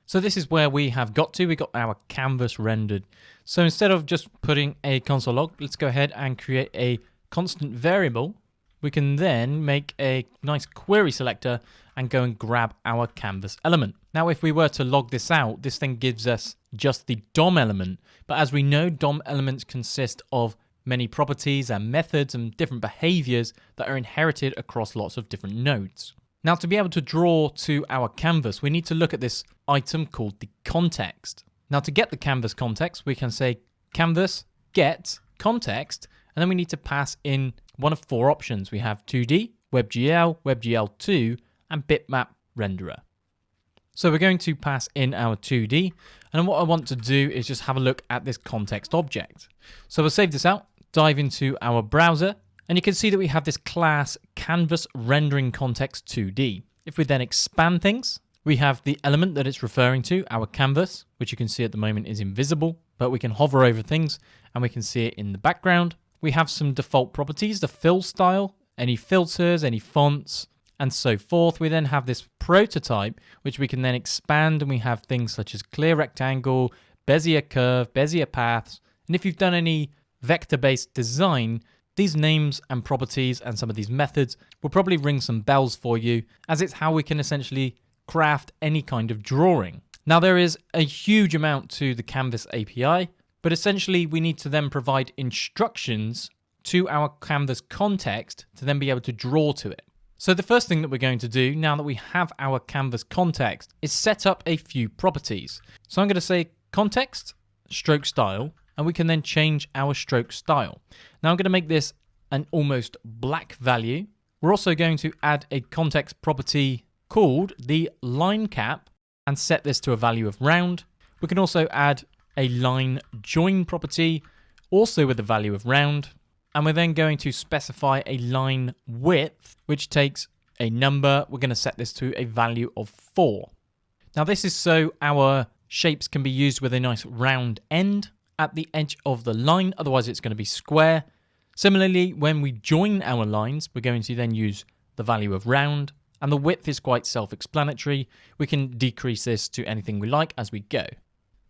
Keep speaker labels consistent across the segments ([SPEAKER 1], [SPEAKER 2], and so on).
[SPEAKER 1] So this is where we have got to. We got our canvas rendered. So instead of just putting a console log, let's go ahead and create a constant variable. We can then make a nice query selector and go and grab our canvas element. Now, if we were to log this out, this thing gives us just the DOM element. But as we know, DOM elements consist of many properties and methods and different behaviors that are inherited across lots of different nodes. Now, to be able to draw to our canvas, we need to look at this item called the context. Now, to get the canvas context, we can say canvas get context, and then we need to pass in one of four options. We have 2D, WebGL, WebGL2, and bitmap renderer. So we're going to pass in our 2D, and what I want to do is just have a look at this context object. So we'll save this out, dive into our browser, and you can see that we have this class canvas rendering context 2D. If we then expand things, we have the element that it's referring to, our canvas, which you can see at the moment is invisible, but we can hover over things and we can see it in the background. We have some default properties, the fill style, any filters, any fonts, and so forth. We then have this prototype, which we can then expand, and we have things such as clear rectangle, Bezier curve, Bezier paths. And if you've done any vector-based design, these names and properties and some of these methods will probably ring some bells for you, as it's how we can essentially craft any kind of drawing. Now, there is a huge amount to the Canvas API, but essentially we need to then provide instructions to our Canvas context to then be able to draw to it. So the first thing that we're going to do now that we have our Canvas context is set up a few properties. So I'm going to say context, stroke style, and we can then change our stroke style. Now I'm going to make this an almost black value. We're also going to add a context property called the line cap and set this to a value of round. We can also add a line join property, also with a value of round. And we're then going to specify a line width, which takes a number. We're going to set this to a value of 4. Now this is so our shapes can be used with a nice round end at the edge of the line, otherwise it's going to be square. Similarly, when we join our lines, we're going to then use the value of round, and the width is quite self-explanatory. We can decrease this to anything we like as we go.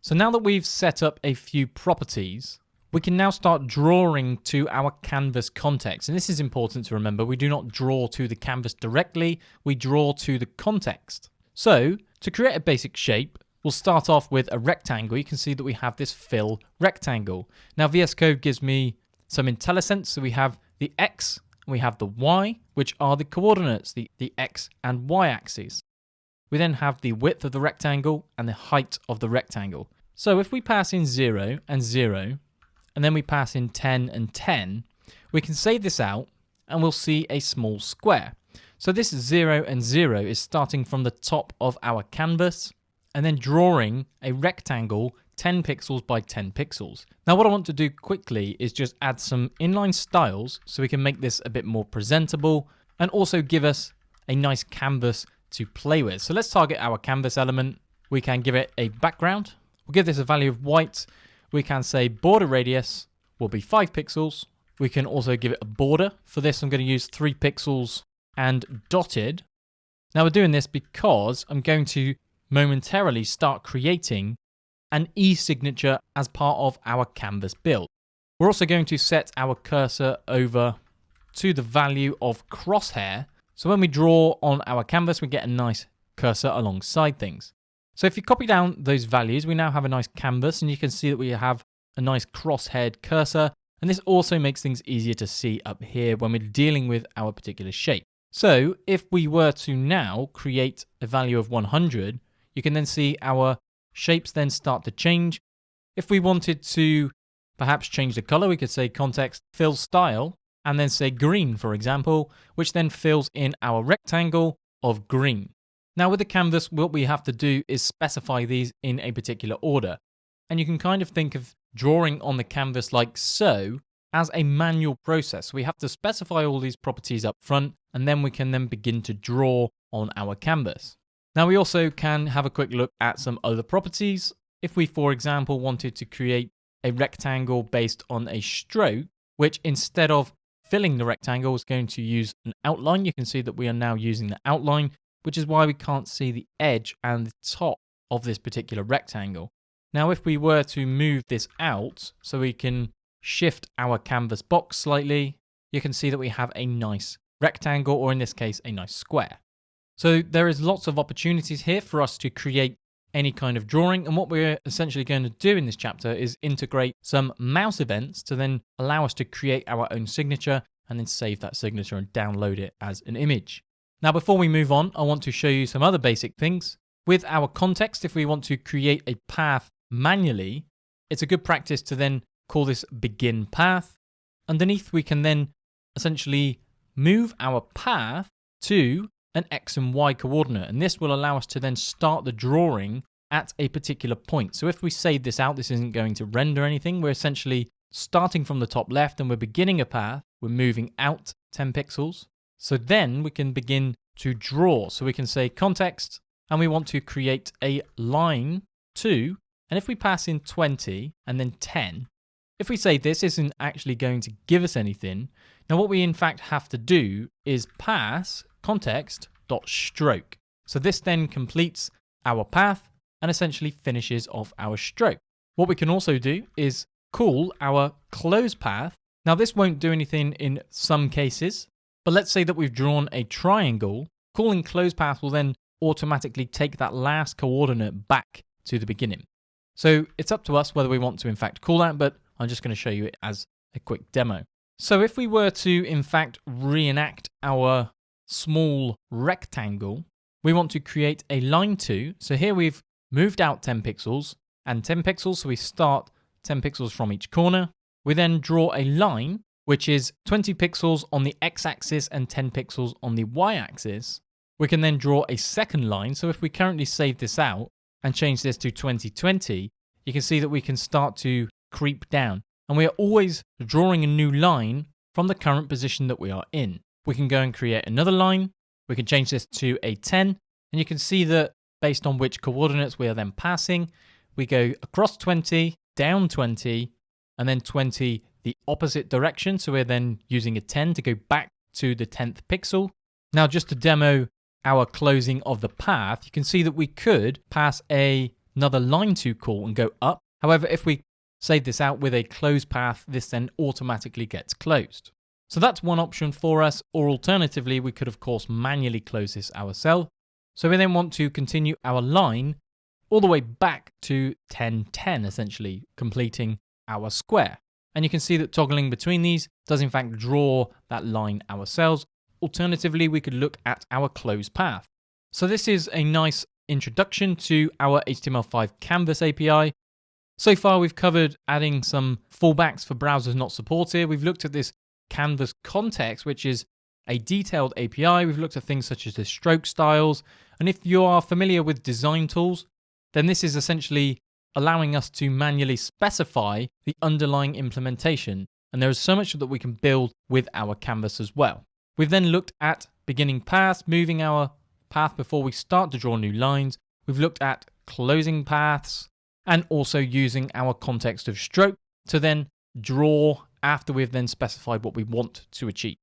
[SPEAKER 1] So now that we've set up a few properties, we can now start drawing to our canvas context. And this is important to remember. We do not draw to the canvas directly, we draw to the context. So to create a basic shape, we'll start off with a rectangle. You can see that we have this fill rectangle. Now VS Code gives me some IntelliSense. So we have the X, and we have the Y, which are the coordinates, the X and Y axes. We then have the width of the rectangle and the height of the rectangle. So if we pass in 0 and 0, and then we pass in 10 and 10, we can save this out and we'll see a small square. So this 0 and 0 is starting from the top of our canvas and then drawing a rectangle 10 pixels by 10 pixels. Now what I want to do quickly is just add some inline styles so we can make this a bit more presentable and also give us a nice canvas to play with. So let's target our canvas element. We can give it a background. We'll give this a value of white. We can say border radius will be 5 pixels. We can also give it a border. For this, I'm going to use 3 pixels and dotted. Now we're doing this because I'm going to momentarily start creating an e-signature as part of our canvas build. We're also going to set our cursor over to the value of crosshair. So when we draw on our canvas, we get a nice cursor alongside things. So if you copy down those values, we now have a nice canvas, and you can see that we have a nice cross-haired cursor. And this also makes things easier to see up here when we're dealing with our particular shape. So if we were to now create a value of 100, you can then see our shapes then start to change. If we wanted to perhaps change the color, we could say context fill style and then say green, for example, which then fills in our rectangle of green. Now with the canvas, what we have to do is specify these in a particular order. And you can kind of think of drawing on the canvas like so as a manual process. We have to specify all these properties up front, and then we can then begin to draw on our canvas. Now we also can have a quick look at some other properties. If we, for example, wanted to create a rectangle based on a stroke, which instead of filling the rectangle is going to use an outline, you can see that we are now using the outline, which is why we can't see the edge and the top of this particular rectangle. Now, if we were to move this out so we can shift our canvas box slightly, you can see that we have a nice rectangle, or in this case, a nice square. So there is lots of opportunities here for us to create any kind of drawing. And what we're essentially going to do in this chapter is integrate some mouse events to then allow us to create our own signature and then save that signature and download it as an image. Now, before we move on, I want to show you some other basic things. With our context, if we want to create a path manually, it's a good practice to then call this begin path. Underneath, we can then essentially move our path to an X and Y coordinate, and this will allow us to then start the drawing at a particular point. So if we save this out, this isn't going to render anything. We're essentially starting from the top left and we're beginning a path. We're moving out 10 pixels. So then we can begin to draw. So we can say context, and we want to create a line 2. And if we pass in 20 and then 10, if we say this isn't actually going to give us anything, now what we in fact have to do is pass context.stroke. So this then completes our path and essentially finishes off our stroke. What we can also do is call our close path. Now this won't do anything in some cases, but let's say that we've drawn a triangle. Calling close path will then automatically take that last coordinate back to the beginning. So it's up to us whether we want to in fact call that, but I'm just going to show you it as a quick demo. So if we were to in fact reenact our small rectangle, we want to create a line 2. So here we've moved out 10 pixels and 10 pixels. So we start 10 pixels from each corner. We then draw a line, which is 20 pixels on the x-axis and 10 pixels on the y-axis. We can then draw a second line. So if we currently save this out and change this to 2020, you can see that we can start to creep down. And we are always drawing a new line from the current position that we are in. We can go and create another line. We can change this to a 10. And you can see that based on which coordinates we are then passing, we go across 20, down 20, and then 20 the opposite direction. So we're then using a 10 to go back to the 10th pixel. Now, just to demo our closing of the path, you can see that we could pass another line 2 call and go up. However, if we save this out with a close path, this then automatically gets closed. So that's one option for us, or alternatively, we could of course manually close this ourselves. So we then want to continue our line all the way back to 1010, essentially completing our square. And you can see that toggling between these does in fact draw that line ourselves. Alternatively, we could look at our close path. So this is a nice introduction to our HTML5 Canvas API. So far, we've covered adding some fallbacks for browsers not supported. We've looked at this Canvas context, which is a detailed API. We've looked at things such as the stroke styles. And if you are familiar with design tools, then this is essentially allowing us to manually specify the underlying implementation. And there is so much that we can build with our canvas as well. We've then looked at beginning paths, moving our path before we start to draw new lines. We've looked at closing paths and also using our context of stroke to then draw after we've then specified what we want to achieve.